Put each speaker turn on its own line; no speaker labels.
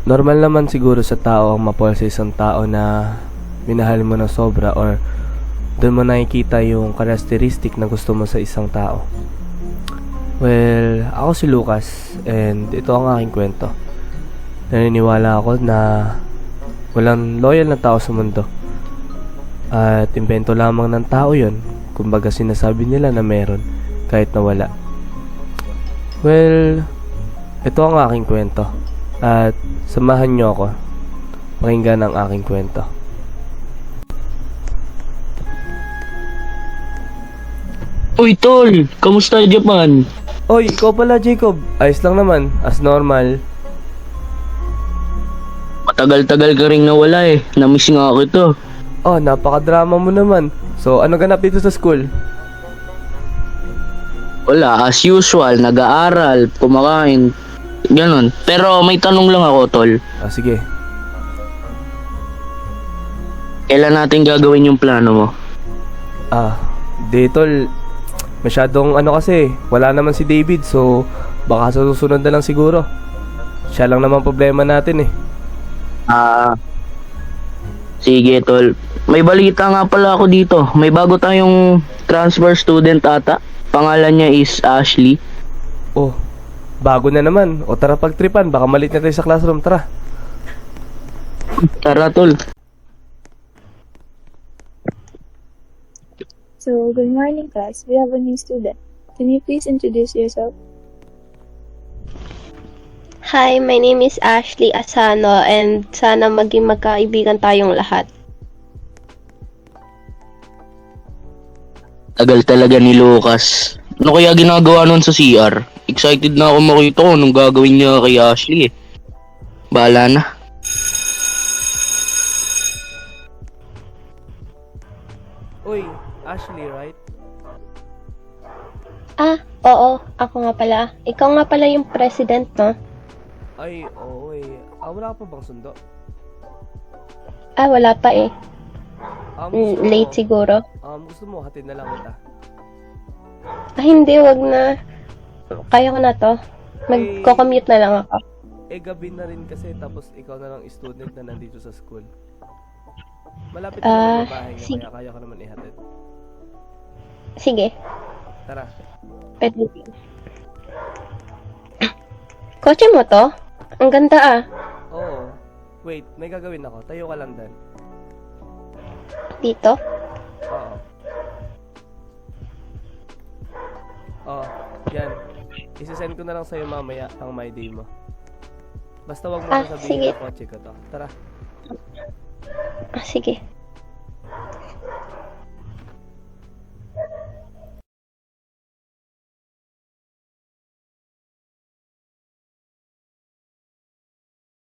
Normal naman siguro sa tao ang mapol sa isang tao na minahal mo na sobra or doon mo nakikita yung characteristic na gusto mo sa isang tao. Well, ako si Lucas and ito ang aking kwento. Naniniwala ako na walang loyal na tao sa mundo. At imbento lamang ng tao yon. Kumbaga sinasabi nila na meron kahit na wala. Well, ito ang aking kwento. At samahan nyo ako pakinggan ang aking kwento.
Uy, tol! Kamusta Japan?
Oy, ikaw pala Jacob. Ayos lang naman, as normal.
Matagal-tagal ka rin nawala eh. Namiss nga ako ito.
Oh, napaka-drama mo naman. So, ano ganap dito sa school?
Wala, as usual, nag-aaral, kumakain, ganon. Pero may tanong lang ako, tol.
Ah, sige.
Kailan natin gagawin yung plano mo?
Dito, masyadong ano kasi, wala naman si David, so baka sa susunod na lang siguro. Siya lang naman problema natin eh.
Sige, tol. May balita nga pala ako dito. May bago tayong transfer student ata. Pangalan niya is Ashley.
Oh, bago na naman. O tara pagtripan, baka malit na tayo sa classroom, tara.
Tara, tol.
So, good morning class. We have a new student. Can you please introduce yourself?
Hi, my name is Ashley Asano and sana maging magkaibigan tayong lahat.
Tagal talaga ni Lucas. Ano kaya ginagawa nun sa CR? Excited na ako makita ko anong gagawin niya kay Ashley eh. Bahala na.
Uy, Ashley, right?
Oo, ako nga pala. Ikaw nga pala yung president, no?
Ay, oo eh. Wala ka pa bang sundo?
Wala pa eh.
Gusto mo-
Late siguro.
Gusto mo, hatid na lang kita.
Hindi, wag na. Kaya ko na to. Magko-commute na lang ako.
Gabi na rin kasi, tapos ikaw na lang student na nandito sa school. Malapit na lang yung bahay niya,
sige.
kaya kaya ko naman ihatid.
Sige,
Tara.
pwede. Kotse mo to? Ang ganda ah.
Oo. Wait, may gagawin ako. Tayo ka lang din.
Dito?
Oo. Yan. Isisend ko na lang sa'yo mamaya ang my day mo. Basta wag mo na
sige.
sabihin na kotse ko to. Tara.
Sige.